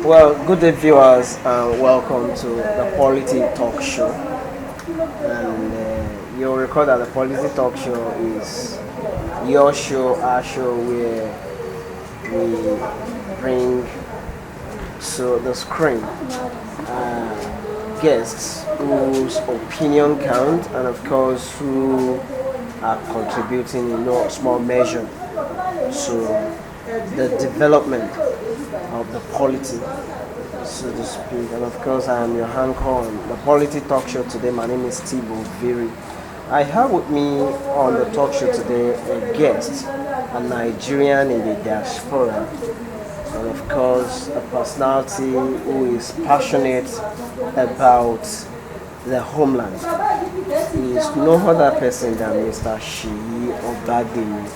Well, good day, viewers, and welcome to the Polity Talk Show. And you'll recall that the Polity Talk Show is your show, our show, where we bring to the screen guests whose opinion count, and of course, who are contributing in no small measure to the development of the polity, so to speak. And of course, I am your anchor on the Polity Talk Show today. My name is Steve Oviri. I have with me on the talk show today a guest, a Nigerian in the diaspora, and of course, a personality who is passionate about the homeland. He is no other person than Mr. Seyi Obagbemi,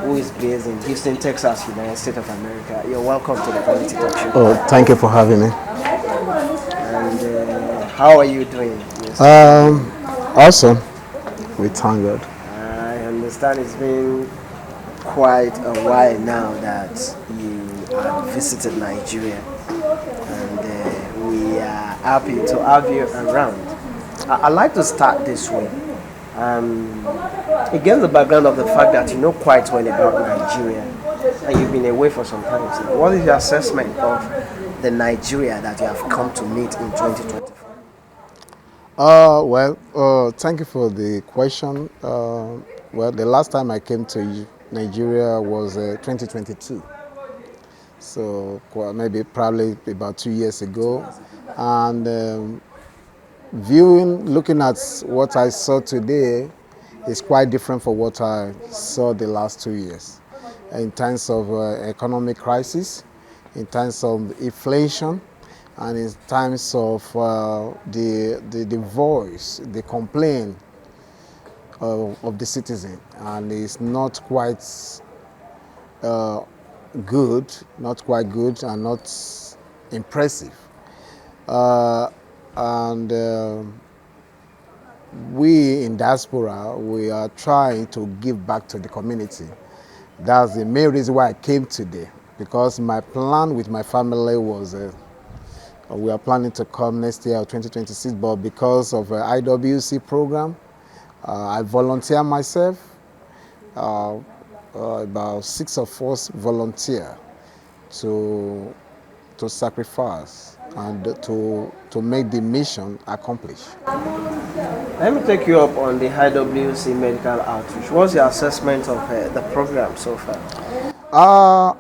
who is based in Houston, Texas, United States of America. You're welcome to the Polity Talk Show. Oh, thank you for having me. And how are you doing, Mr. Awesome. We thank God. I understand it's been quite a while now that you have visited Nigeria, and we are happy to have you around. I'd like to start this way. Against the background of the fact that you know quite well about Nigeria and you've been away for some time. So what is your assessment of the Nigeria that you have come to meet in 2024? Thank you for the question. The last time I came to Nigeria was 2022. So probably about 2 years ago. And looking at what I saw today is quite different from what I saw the last 2 years. In terms of economic crisis, in terms of inflation, and in terms of the voice, the complaint of the citizen, and it's not quite good, and not impressive. We in diaspora, we are trying to give back to the community. That's the main reason why I came today, because my plan with my family was we are planning to come next year, 2026, but because of IWC program, I volunteer myself. About 6 of us volunteer to sacrifice and to make the mission accomplished. Let me take you up on the IWC medical outreach. What's your assessment of the program so far?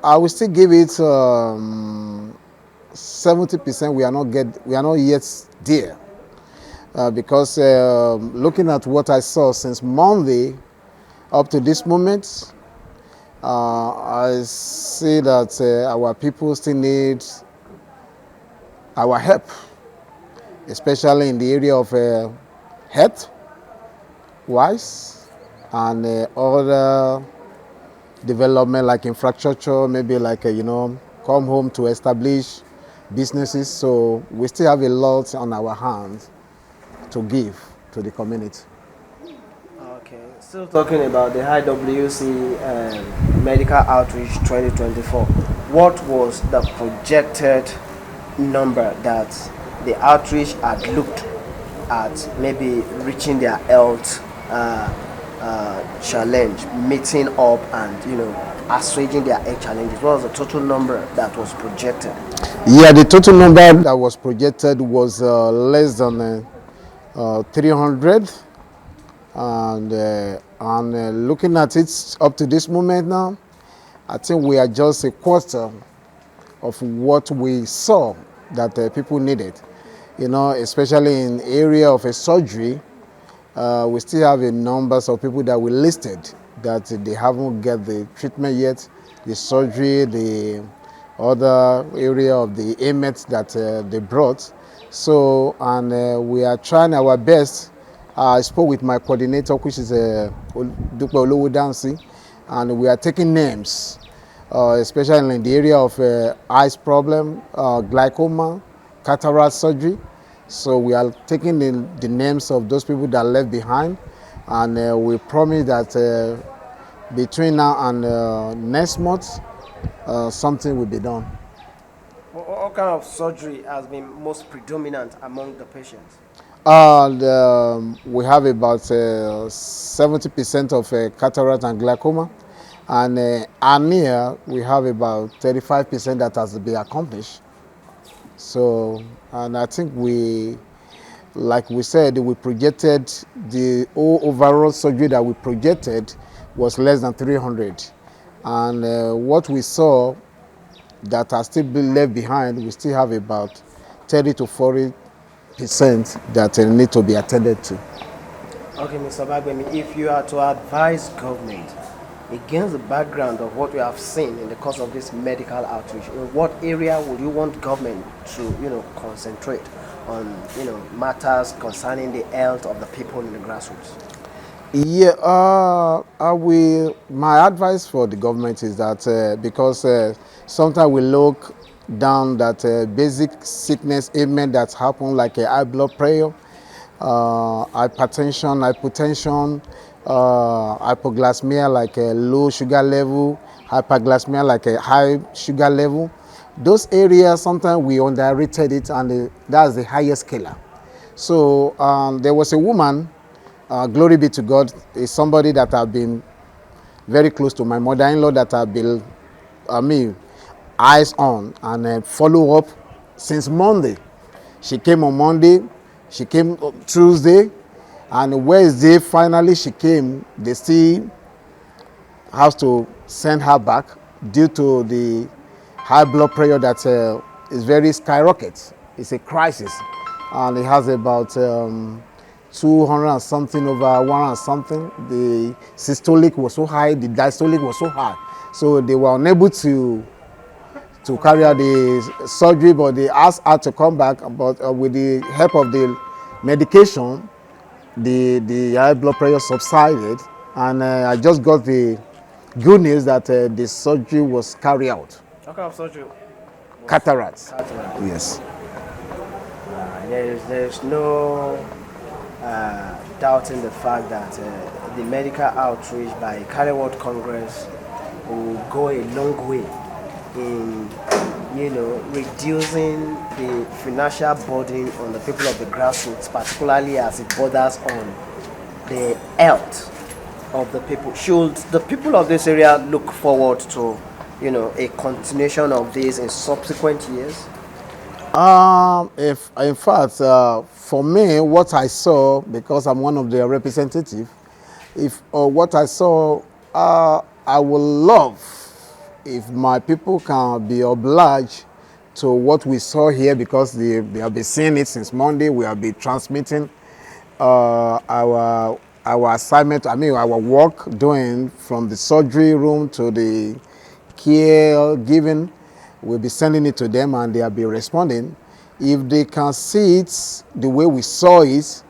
I will still give it 70%. We are not yet there because looking at what I saw since Monday up to this moment, I see that our people still need our help, especially in the area of health wise and other development like infrastructure, maybe like come home to establish businesses. So we still have a lot on our hands to give to the community. Okay, still talking about the IWC medical outreach 2024. What was the projected number that the outreach had looked at maybe reaching their health challenge, meeting up and assuaging their health challenges? What was the total number that was projected? Yeah, the total number that was projected was less than 300, and looking at it up to this moment now, I think we are just a quarter of what we saw that people needed. Especially in area of a surgery, we still have a numbers of people that we listed that they haven't get the treatment yet, the surgery, the other area of the AMET that they brought. So, and we are trying our best. I spoke with my coordinator, which is Dupe Olowodansi, and we are taking names, especially in the area of eyes problem, glaucoma, cataract surgery. So we are taking the names of those people that are left behind, and we promise that between now and next month, something will be done. what kind of surgery has been most predominant among the patients? And we have about 70% of cataract and glaucoma, and hernia we have about 35% that has been accomplished. So, and I think like we said, we projected the overall surgery that we projected was less than 300, and what we saw that are still been left behind, we still have about 30 to 40% that need to be attended to. Okay, Mr. Obagbemi, if you are to advise government against the background of what we have seen in the course of this medical outreach, in what area would you want government to, concentrate on, matters concerning the health of the people in the grassroots? Yeah, I will. My advice for the government is that because sometimes we look down that basic sickness ailment that happen like high blood pressure, hypertension, hypoglycemia like a low sugar level, hyperglycemia like a high sugar level. Those areas sometimes we underrated it, and that's the highest killer. So there was a woman. Glory be to God, is somebody that I've been very close to, my mother-in-law, that I've been, eyes on and follow up since Monday. She came on Monday, she came Tuesday, and Wednesday finally she came. They still have to send her back due to the high blood pressure that is very skyrocket. It's a crisis, and it has about 200 and something over 100 and something. The systolic was so high, the diastolic was so high, so they were unable to carry out the surgery, but they asked her to come back. But with the help of the medication, the high blood pressure subsided, and I just got the good news that the surgery was carried out. What kind of surgery? Cataracts. Cataract. Yes. There's no doubting the fact that the medical outreach by Carry World Congress will go a long way in reducing the financial burden on the people of the grassroots, particularly as it borders on the health of the people. Should the people of this area look forward to a continuation of this in subsequent years? If in fact, for me, what I saw, because I'm one of the representatives, if what I saw, I would love if my people can be obliged to what we saw here, because they have been seeing it since Monday. We have been transmitting our assignment, our work doing from the surgery room to the care given. We'll be sending it to them, and they'll be responding. If they can see it the way we saw it,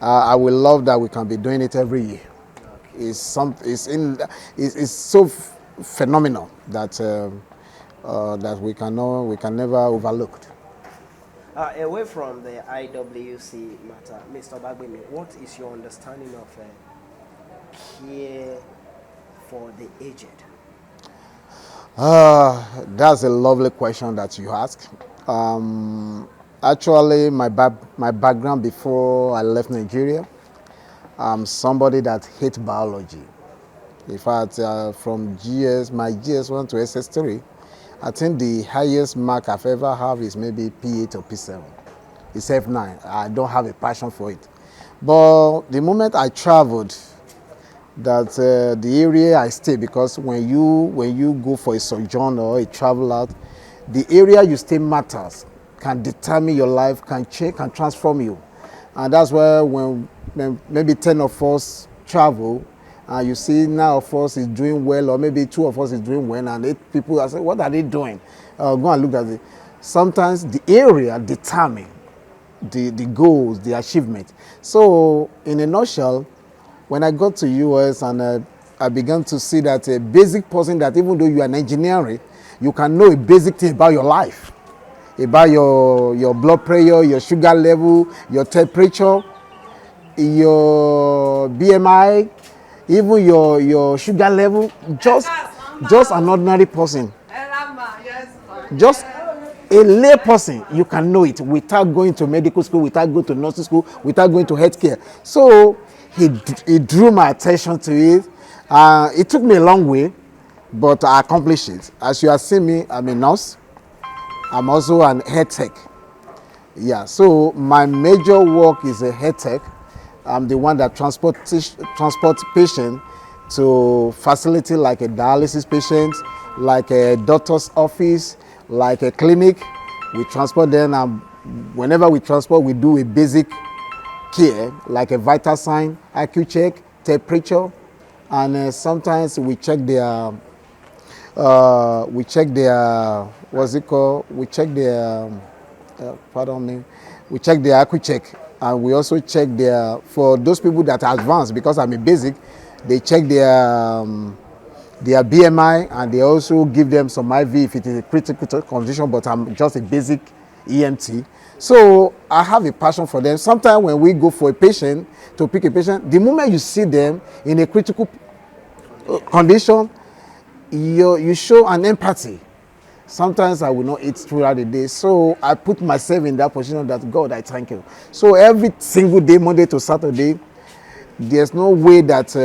I will love that we can be doing it every year. It's so phenomenal that that we can never overlook. Away from the IWC matter, Mr. Obagbemi, what is your understanding of care for the aged? That's a lovely question that you ask. Actually, my background before I left Nigeria, I'm somebody that hates biology. In fact, from my GS1 to SS3, I think the highest mark I've ever have is maybe P8 or P7. It's F9. I don't have a passion for it. But the moment I traveled, that the area I stay, because when you go for a sojourn or a travel out, the area you stay matters, can determine your life, can change, can transform you. And that's why when maybe 10 of us travel, you see 9 of us is doing well, or maybe 2 of us is doing well, and 8 people are saying, what are they doing? Go and look at it. Sometimes the area determines the goals, the achievement. So in a nutshell, when I got to US and I began to see that a basic person, that even though you are an engineering, you can know a basic thing about your life, about your blood pressure, your sugar level, your temperature, your BMI, even your sugar level, just an ordinary person. A lay person, you can know it without going to medical school, without going to nursing school, without going to healthcare. So he drew my attention to it. It took me a long way, but I accomplished it. As you have seen me, I'm a nurse. I'm also an head tech. Yeah, so my major work is a head tech. I'm the one that transport patient to facility like a dialysis patient, like a doctor's office, like a clinic. We transport them, and whenever we transport, we do a basic care like a vital sign, IQ check, temperature, and sometimes we check their what's it called? We check their pardon me, we check their IQ check, and we also check for those people that are advanced, because I'm a basic, they check their BMI, and they also give them some IV if it is a critical condition, but I'm just a basic EMT. So I have a passion for them. Sometimes when we go for a patient, to pick a patient, the moment you see them in a critical condition, you show an empathy. Sometimes I will not eat throughout the day. So I put myself in that position that, God, I thank you. So every single day, Monday to Saturday, there's no way that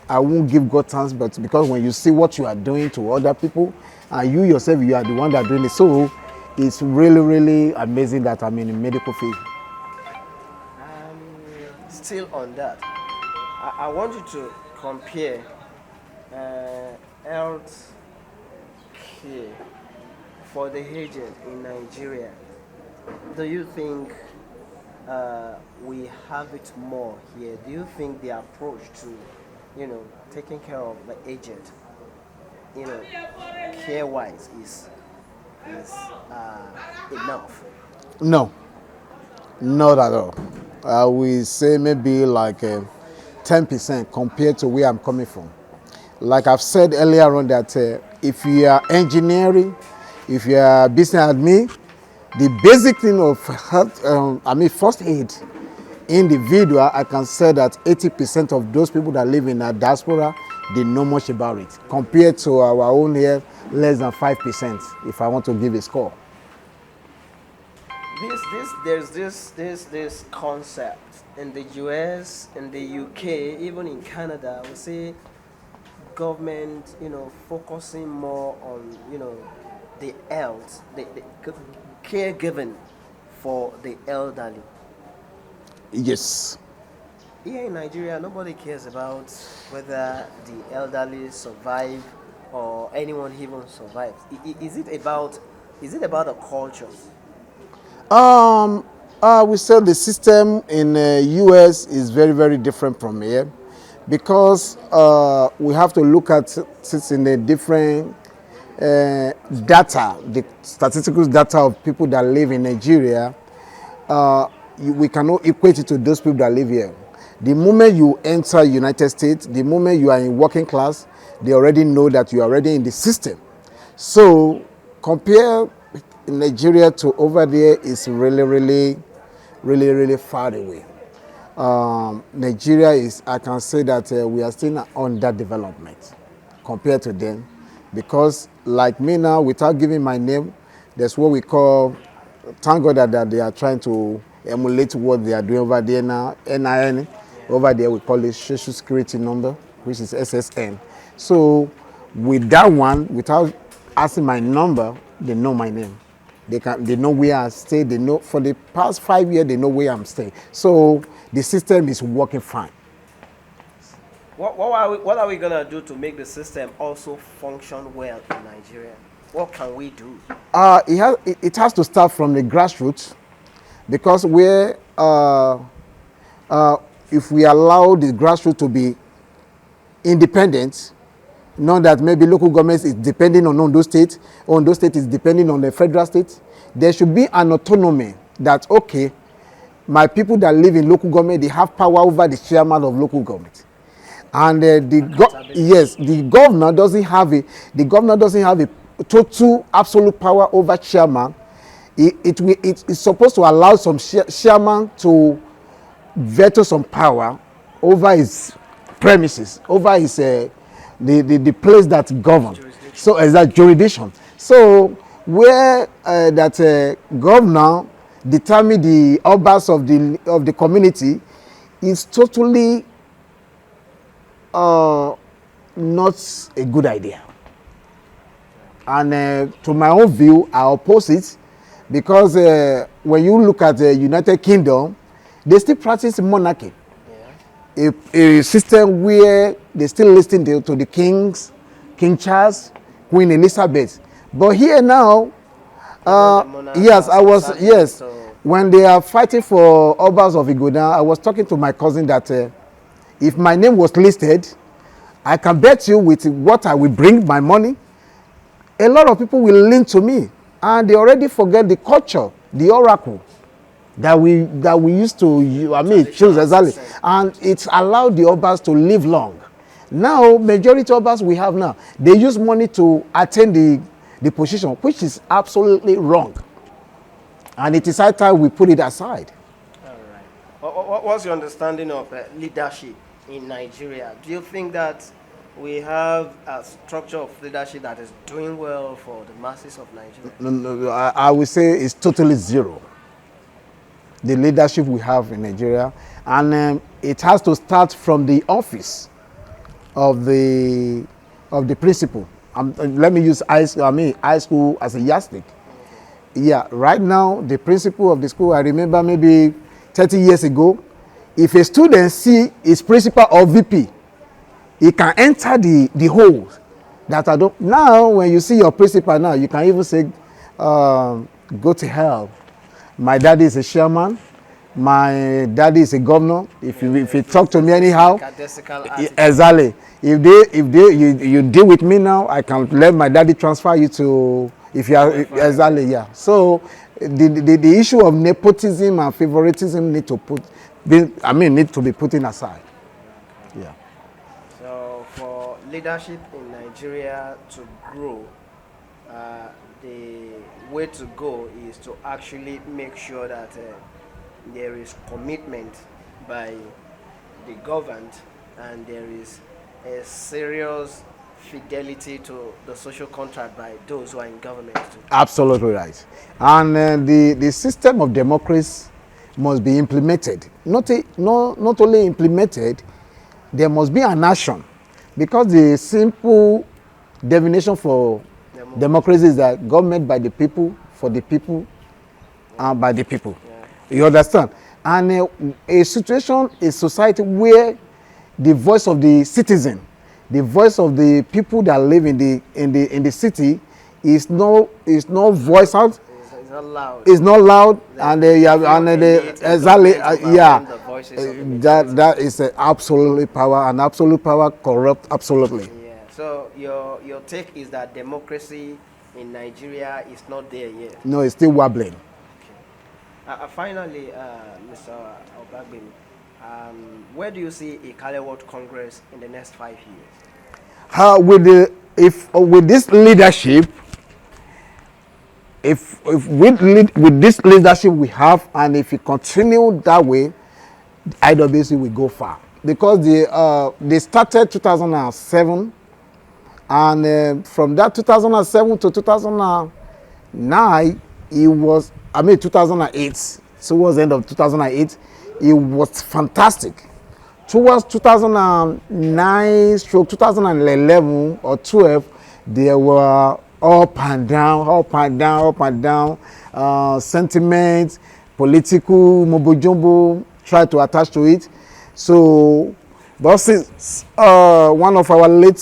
I won't give God thanks, but because when you see what you are doing to other people, and you yourself, you are the one that doing it. So it's really, really amazing that I'm in the medical field. Still on that, I want you to compare health care for the aged in Nigeria. Do you think we have it more here? Do you think the approach to, taking care of the aged, care-wise is enough? No, not at all. I will say maybe like 10% compared to where I'm coming from. Like I've said earlier on that if you are engineering, if you are business admin, the basic thing of health, first aid, individual, I can say that 80% of those people that live in a diaspora, they know much about it. Compared to our own here, less than 5%, if I want to give a score. There's this concept in the US, in the UK, even in Canada. We see government, focusing more on, the health, the caregiving for the elderly. Yes. Here in Nigeria, nobody cares about whether the elderly survive or anyone even survives. Is it about the culture? We say the system in US is very, very different from here, because we have to look at it in a different data, the statistical data of people that live in Nigeria. We cannot equate it to those people that live here. The moment you enter United States, the moment you are in working class, they already know that you are already in the system. So compare Nigeria to over there is really, really, really, really far away. Nigeria is, I can say that we are still on that development compared to them, because like me now, without giving my name, there's what we call, thank God that they are trying to emulate what they are doing over there now, NIN. Over there we call it Social Security Number, which is SSN. So with that one, without asking my number, they know my name. They know where I stay. They know for the past 5 years, they know where I'm staying. So the system is working fine. What are we gonna do to make the system also function well in Nigeria? What can we do? It has to start from the grassroots, because if we allow the grassroots to be independent, not that maybe local governments is depending on Ondo State is depending on the federal state, there should be an autonomy that, okay, my people that live in local government, they have power over the chairman of local government. And the governor doesn't have a total absolute power over chairman. It's supposed to allow some chairman to veto some power over his premises, over his the place that governs. So as that jurisdiction. So where that governor determine the obas of the community is totally not a good idea. And to my own view, I oppose it because when you look at the United Kingdom, they still practice monarchy, a system where they still listen to the kings, King Charles, Queen Elizabeth. But here now, yes. When they are fighting for Obas of Igodan, I was talking to my cousin that if my name was listed, I can bet you with what I will bring, my money, a lot of people will lean to me, and they already forget the culture, the oracle that we used to, choose exactly, and it's allowed the Obas to live long. Now, majority Obas we have now, they use money to attain the position, which is absolutely wrong. And it is high time we put it aside. All right. What's your understanding of leadership in Nigeria? Do you think that we have a structure of leadership that is doing well for the masses of Nigeria? No, I would say it's totally zero. The leadership we have in Nigeria, and it has to start from the office of the principal. Let me use high school as a yardstick. Yeah, right now, the principal of the school, I remember maybe 30 years ago, if a student see his principal or VP, he can enter the holes that I don't. Now, when you see your principal now, you can even say, go to hell. My daddy is a chairman. My daddy is a governor. If you talk to me anyhow, exactly. If you deal with me now, I can let my daddy transfer you to. If you are exactly, yeah. So the issue of nepotism and favoritism need to be put aside. Yeah. So for leadership in Nigeria to grow, the way to go is to actually make sure that there is commitment by the governed, and there is a serious fidelity to the social contract by those who are in government too. Absolutely right. And the system of democracy must be implemented. Not only implemented, there must be an action. Because the simple definition for democracy is that government by the people, for the people, and by the people. Yeah. You understand? And a situation, a society where the voice of the citizen, the voice of the people that live in the city is no voice out. It's not loud. It's not loud, and exactly that is absolutely power, and absolute power corrupt absolutely. Yeah. So your take is that democracy in Nigeria is not there yet. No, it's still wobbling. Okay. Finally, Mr. Obagbemi, where do you see a Kale World Congress in the next 5 years? With this leadership, if with this leadership we have, and if we continue that way, IWC will go far. Because they started 2007, and from that 2007 to 2009, it was 2008. Towards the end of 2008, it was fantastic. Towards 2009 stroke 2011 or 12, there were up and down, sentiments, political mumbo jumbo tried to attach to it. So, but since one of our late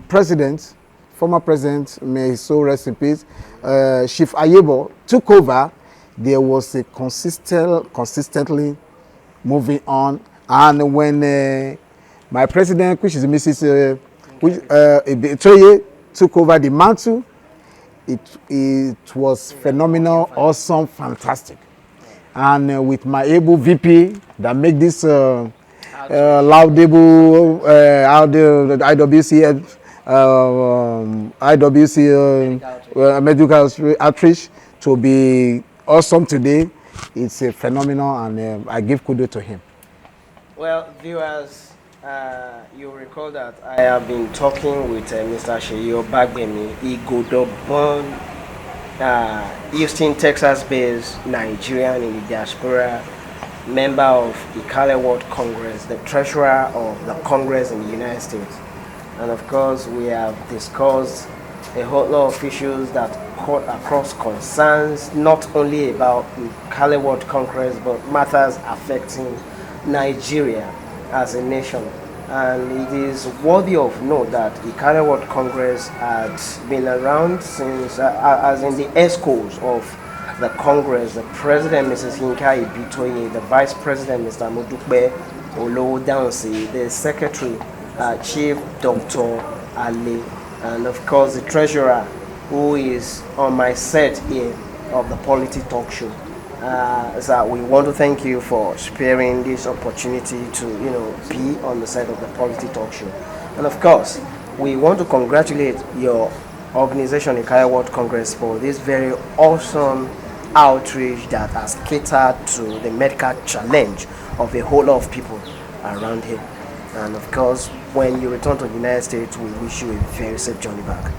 presidents, former president, may his soul rest in peace, Chief Ayebo, took over, there was a consistently moving on. And when my president, which is Mrs. Toye, took over the mantle, it was phenomenal, awesome, fantastic. And with my able VP that make this laudable IWC medical outreach to be awesome today, it's a phenomenal, and I give kudos to him. Well, viewers, you recall that I have been talking with Mr. Seyi Obagbemi, Igodo born Houston, Texas-based Nigerian in the diaspora, member of the Ikale World Congress, the treasurer of the Congress in the United States. And of course, we have discussed a whole lot of issues that cut across concerns, not only about the Ikale World Congress, but matters affecting Nigeria as a nation. And it is worthy of note that the Ikale World Congress had been around since, as in the ESCOs of the Congress, the President, Mrs. Yinka Ibitoye, the Vice President, Mr. Modukbe Olowodansi, the Secretary, Chief Dr. Ali, and of course the Treasurer, who is on my set here of the Polity Talk Show. So we want to thank you for sparing this opportunity to, be on the set of the Polity Talk Show. And of course, we want to congratulate your organization, Ikale World Congress, for this very awesome outreach that has catered to the medical challenge of a whole lot of people around here. And of course, when you return to the United States, we wish you a very safe journey back.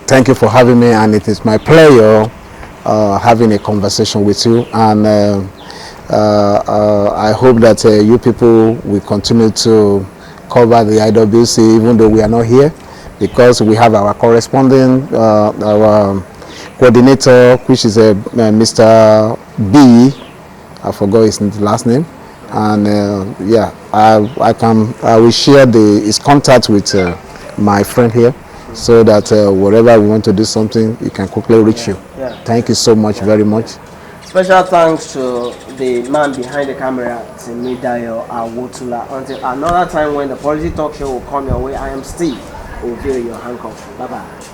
Thank you for having me, and it is my pleasure having a conversation with you. And I hope that you people will continue to cover the IWC, even though we are not here, because we have our correspondent, our coordinator, which is Mr. B. I forgot his last name. And I will share his contact with my friend here, so that wherever we want to do something, he can quickly reach you. Thank you so much, very much. Special thanks to the man behind the camera, Timidayo Awotula. Until another time when the Polity Talk Show will come your way, I am Steve. Obey your handcuff. Bye bye.